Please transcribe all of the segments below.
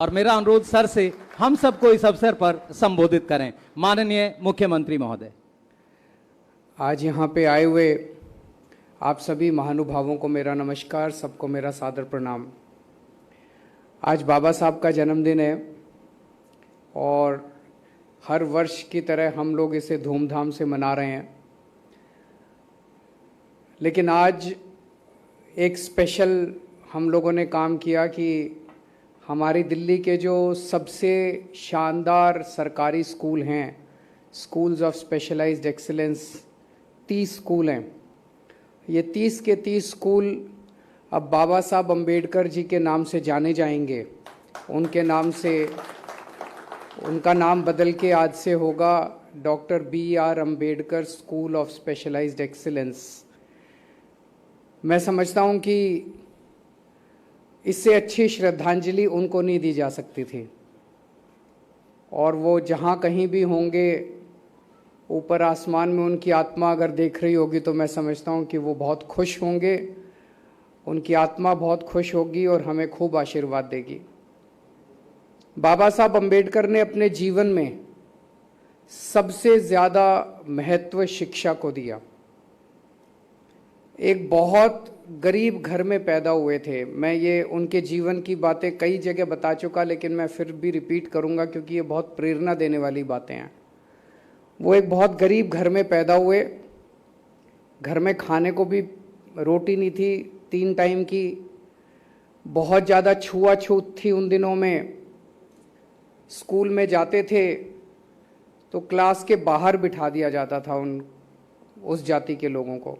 और मेरा अनुरोध सर से हम सबको इस अवसर पर संबोधित करें। माननीय मुख्यमंत्री महोदय। आज यहाँ पे आए हुए आप सभी महानुभावों को मेरा नमस्कार, सबको मेरा सादर प्रणाम। आज बाबा साहब का जन्मदिन है और हर वर्ष की तरह हम लोग इसे धूमधाम से मना रहे हैं, लेकिन आज एक स्पेशल हम लोगों ने काम किया कि हमारी दिल्ली के जो सबसे शानदार सरकारी स्कूल हैं, schools of specialised excellence, 30 school हैं। ये 30 के 30 स्कूल अब बाबा साहब अम्बेडकर जी के नाम से जाने जाएंगे। उनके नाम से, उनका नाम बदल के आज से होगा doctor B.R. Ambedkar school of specialised excellence. मैं समझता हूँ कि इससे अच्छी श्रद्धांजलि उनको नहीं दी जा सकती थी, और वो जहाँ कहीं भी होंगे, ऊपर आसमान में उनकी आत्मा अगर देख रही होगी तो मैं समझता हूँ कि वो बहुत खुश होंगे, उनकी आत्मा बहुत खुश होगी और हमें खूब आशीर्वाद देगी। बाबा साहब अम्बेडकर ने अपने जीवन में सबसे ज़्यादा महत्व शिक्षा को दिया। एक बहुत गरीब घर में पैदा हुए थे। मैं ये उनके जीवन की बातें कई जगह बता चुका, लेकिन मैं फिर भी रिपीट करूंगा क्योंकि ये बहुत प्रेरणा देने वाली बातें हैं। वो एक बहुत गरीब घर में पैदा हुए। घर में खाने को भी रोटी नहीं थी 3 टाइम की। बहुत ज़्यादा छुआछूत थी उन दिनों में। स्कूल में जाते थे तो क्लास के बाहर बिठा दिया जाता था उस जाति के लोगों को।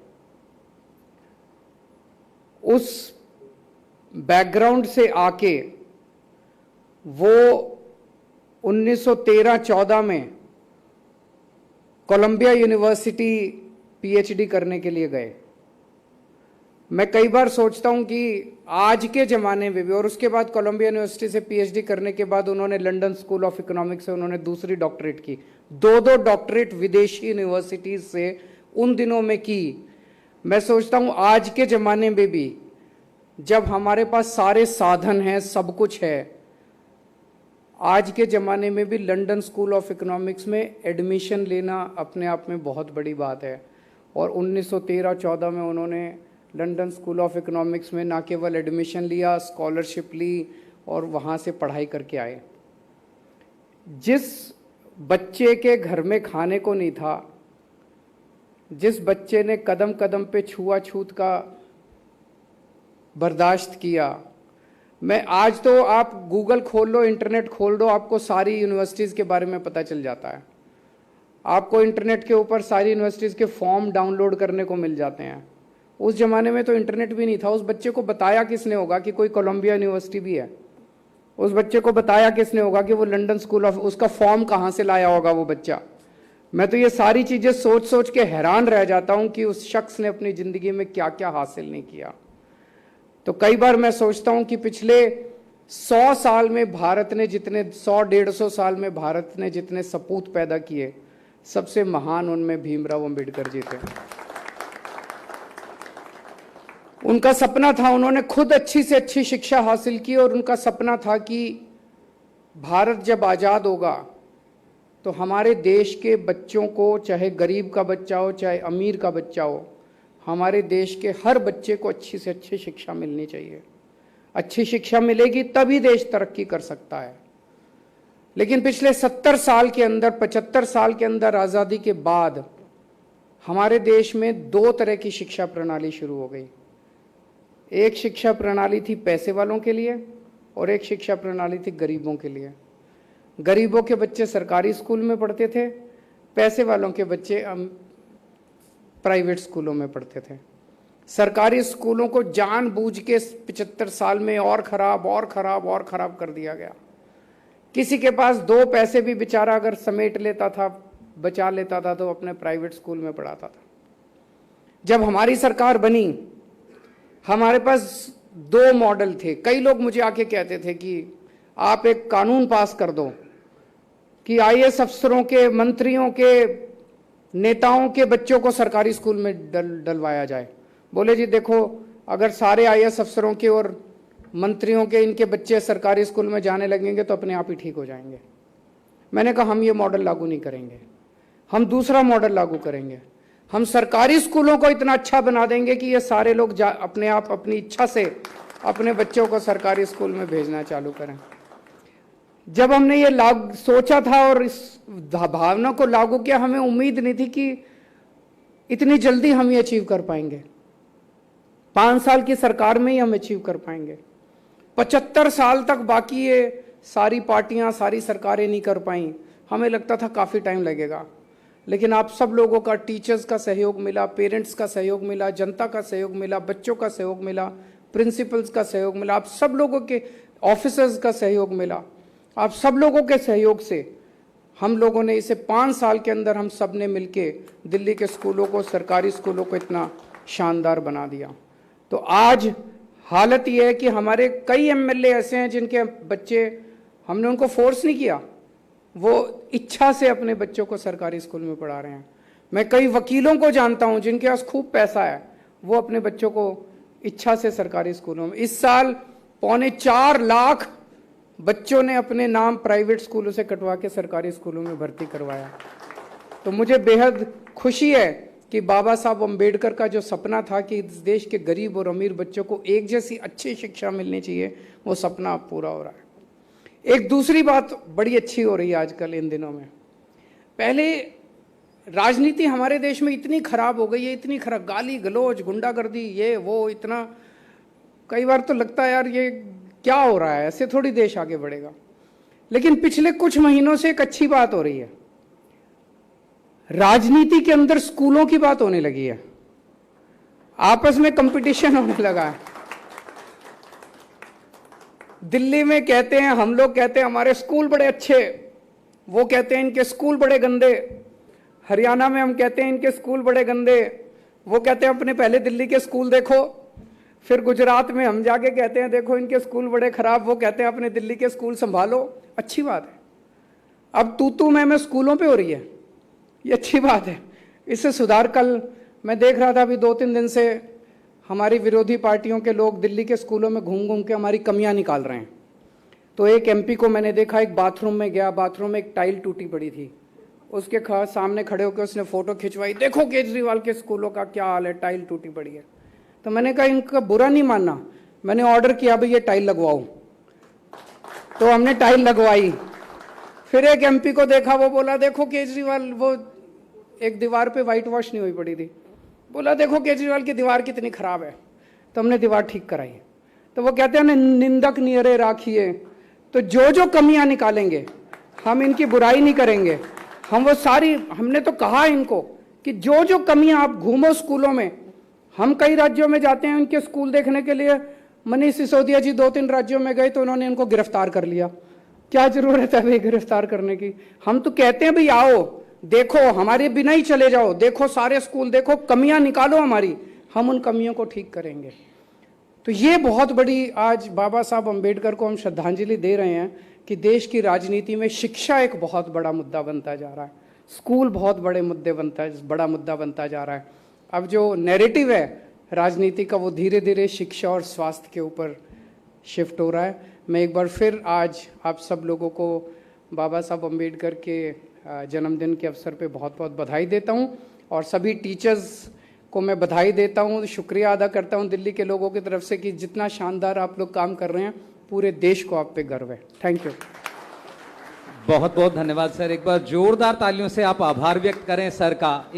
उस बैकग्राउंड से आके वो 1913-14 में कोलंबिया यूनिवर्सिटी PhD करने के लिए गए। मैं कई बार सोचता हूं कि आज के ज़माने में भी, और उसके बाद कोलंबिया यूनिवर्सिटी से PhD करने के बाद उन्होंने लंदन स्कूल ऑफ इकोनॉमिक्स से उन्होंने दूसरी डॉक्टरेट की। 2 डॉक्टरेट विदेशी यूनिवर्सिटीज से उन दिनों में की। मैं सोचता हूं आज के ज़माने में भी जब हमारे पास सारे साधन हैं, सब कुछ है, आज के ज़माने में भी लंदन स्कूल ऑफ इकोनॉमिक्स में एडमिशन लेना अपने आप में बहुत बड़ी बात है। और 1913-14 में उन्होंने लंदन स्कूल ऑफ इकोनॉमिक्स में ना केवल एडमिशन लिया, स्कॉलरशिप ली और वहाँ से पढ़ाई करके आए। जिस बच्चे के घर में खाने को नहीं था, जिस बच्चे ने कदम कदम पे छुआछूत का बर्दाश्त किया, मैं आज तो आप गूगल खोल लो, इंटरनेट खोल दो, आपको सारी यूनिवर्सिटीज़ के बारे में पता चल जाता है। आपको इंटरनेट के ऊपर सारी यूनिवर्सिटीज़ के फॉर्म डाउनलोड करने को मिल जाते हैं। उस ज़माने में तो इंटरनेट भी नहीं था। उस बच्चे को बताया किसने होगा कि कोई कोलंबिया यूनिवर्सिटी भी है? उस बच्चे को बताया किसने होगा कि वो लंदन स्कूल ऑफ, उसका फॉर्म कहाँ से लाया होगा वो बच्चा? मैं तो ये सारी चीज़ें सोच सोच के हैरान रह जाता हूँ कि उस शख्स ने अपनी ज़िंदगी में क्या क्या हासिल नहीं किया। तो कई बार मैं सोचता हूँ कि पिछले 100 साल में भारत ने जितने 100-150 साल में भारत ने जितने सपूत पैदा किए, सबसे महान उनमें भीमराव अंबेडकर जी थे। उनका सपना था, उन्होंने खुद अच्छी से अच्छी शिक्षा हासिल की और उनका सपना था कि भारत जब आज़ाद होगा तो हमारे देश के बच्चों को, चाहे गरीब का बच्चा हो चाहे अमीर का बच्चा हो, हमारे देश के हर बच्चे को अच्छी से अच्छी शिक्षा मिलनी चाहिए। अच्छी शिक्षा मिलेगी तभी देश तरक्की कर सकता है। लेकिन पिछले 70 साल के अंदर, 75 साल के अंदर आज़ादी के बाद हमारे देश में 2 तरह की शिक्षा प्रणाली शुरू हो गई। एक शिक्षा प्रणाली थी पैसे वालों के लिए और एक शिक्षा प्रणाली थी गरीबों के लिए। गरीबों के बच्चे सरकारी स्कूल में पढ़ते थे, पैसे वालों के बच्चे प्राइवेट स्कूलों में पढ़ते थे। सरकारी स्कूलों को जानबूझ के 75 साल में और खराब और खराब और खराब कर दिया गया। किसी के पास 2 पैसे भी बेचारा अगर समेट लेता था, बचा लेता था, तो अपने प्राइवेट स्कूल में पढ़ाता था। जब हमारी सरकार बनी, हमारे पास 2 मॉडल थे। कई लोग मुझे आके कहते थे कि आप एक कानून पास कर दो कि IAS अफसरों के, मंत्रियों के, नेताओं के बच्चों को सरकारी स्कूल में डलवाया जाए। बोले जी देखो, अगर सारे IAS अफसरों के और मंत्रियों के इनके बच्चे सरकारी स्कूल में जाने लगेंगे तो अपने आप ही ठीक हो जाएंगे। मैंने कहा हम ये मॉडल लागू नहीं करेंगे, हम दूसरा मॉडल लागू करेंगे। हम सरकारी स्कूलों को इतना अच्छा बना देंगे कि ये सारे लोग अपने आप अपनी इच्छा से अपने बच्चों को सरकारी स्कूल में भेजना चालू करें। जब हमने ये सोचा था और इस भावना को लागू किया, हमें उम्मीद नहीं थी कि इतनी जल्दी हम ये अचीव कर पाएंगे। 5 साल की सरकार में ही हम अचीव कर पाएंगे। 75 साल तक बाकी ये सारी पार्टियां, सारी सरकारें नहीं कर पाई। हमें लगता था काफ़ी टाइम लगेगा, लेकिन आप सब लोगों का, टीचर्स का सहयोग मिला, पेरेंट्स का सहयोग मिला, जनता का सहयोग मिला, बच्चों का सहयोग मिला, प्रिंसिपल्स का सहयोग मिला, आप सब लोगों के ऑफिसर्स का सहयोग मिला। आप सब लोगों के सहयोग से हम लोगों ने इसे 5 साल के अंदर हम सब ने मिलके दिल्ली के स्कूलों को, सरकारी स्कूलों को इतना शानदार बना दिया। तो आज हालत यह है कि हमारे कई एमएलए ऐसे हैं जिनके बच्चे, हमने उनको फोर्स नहीं किया, वो इच्छा से अपने बच्चों को सरकारी स्कूल में पढ़ा रहे हैं। मैं कई वकीलों को जानता हूं जिनके पास खूब पैसा है, वो अपने बच्चों को इच्छा से सरकारी स्कूलों में, इस साल 4.25 लाख बच्चों ने अपने नाम प्राइवेट स्कूलों से कटवा के सरकारी स्कूलों में भर्ती करवाया। तो मुझे बेहद खुशी है कि बाबा साहब अम्बेडकर का जो सपना था कि इस देश के गरीब और अमीर बच्चों को एक जैसी अच्छी शिक्षा मिलनी चाहिए, वो सपना अब पूरा हो रहा है। एक दूसरी बात बड़ी अच्छी हो रही है आजकल इन दिनों में। पहले राजनीति हमारे देश में इतनी खराब हो गई है, इतनी खराब, गाली गलौज, गुंडागर्दी, ये वो, इतना कई बार तो लगता है यार ये क्या हो रहा है, ऐसे थोड़ी देश आगे बढ़ेगा। लेकिन पिछले कुछ महीनों से एक अच्छी बात हो रही है, राजनीति के अंदर स्कूलों की बात होने लगी है, आपस में कंपटीशन होने लगा है। दिल्ली में कहते हैं, हम लोग कहते हैं हमारे स्कूल बड़े अच्छे, वो कहते हैं इनके स्कूल बड़े गंदे। हरियाणा में हम कहते हैं इनके स्कूल बड़े गंदे, वो कहते हैं अपने पहले दिल्ली के स्कूल देखो। फिर गुजरात में हम जाके कहते हैं देखो इनके स्कूल बड़े खराब, वो कहते हैं अपने दिल्ली के स्कूल संभालो। अच्छी बात है, अब तू मैं स्कूलों पे हो रही है, ये अच्छी बात है, इससे सुधार। कल मैं देख रहा था, अभी 2-3 दिन से हमारी विरोधी पार्टियों के लोग दिल्ली के स्कूलों में घूम घूम के हमारी कमियां निकाल रहे हैं। तो एक एमपी को मैंने देखा, एक बाथरूम में गया, बाथरूम में एक टाइल टूटी पड़ी थी, उसके सामने खड़े होकर उसने फोटो खिंचवाई, देखो केजरीवाल के स्कूलों का क्या हाल है, टाइल टूटी पड़ी है। तो मैंने कहा इनका बुरा नहीं मानना, मैंने ऑर्डर किया भाई ये टाइल लगवाओ, तो हमने टाइल लगवाई। फिर एक एमपी को देखा, वो बोला देखो केजरीवाल, वो एक दीवार पे व्हाइट वॉश नहीं हुई पड़ी थी, बोला देखो केजरीवाल की दीवार कितनी खराब है, तो हमने दीवार ठीक कराई। तो वो कहते हैं निंदक नियरे राखिए, तो जो कमियां निकालेंगे, हम इनकी बुराई नहीं करेंगे, हम वो सारी, हमने तो कहा इनको कि जो कमियां, आप घूमो स्कूलों में। हम कई राज्यों में जाते हैं उनके स्कूल देखने के लिए, मनीष सिसोदिया जी 2-3 राज्यों में गए तो उन्होंने इनको गिरफ्तार कर लिया। क्या जरूरत है भाई गिरफ्तार करने की? हम तो कहते हैं भाई आओ देखो, हमारे बिना ही चले जाओ, देखो सारे स्कूल देखो, कमियां निकालो हमारी, हम उन कमियों को ठीक करेंगे। तो ये बहुत बड़ी आज बाबा साहब अम्बेडकर को हम श्रद्धांजलि दे रहे हैं कि देश की राजनीति में शिक्षा एक बहुत बड़ा मुद्दा बनता जा रहा है, स्कूल बहुत बड़ा मुद्दा बनता जा रहा है। अब जो नैरेटिव है राजनीति का, वो धीरे धीरे शिक्षा और स्वास्थ्य के ऊपर शिफ्ट हो रहा है। मैं एक बार फिर आज आप सब लोगों को बाबा साहब अम्बेडकर के जन्मदिन के अवसर पे बहुत बहुत बधाई देता हूं, और सभी टीचर्स को मैं बधाई देता हूं, शुक्रिया अदा करता हूं दिल्ली के लोगों की तरफ से कि जितना शानदार आप लोग काम कर रहे हैं, पूरे देश को आप पे गर्व है। Thank you. बहुत बहुत धन्यवाद सर। एक बार जोरदार तालियों से आप आभार व्यक्त करें सर का।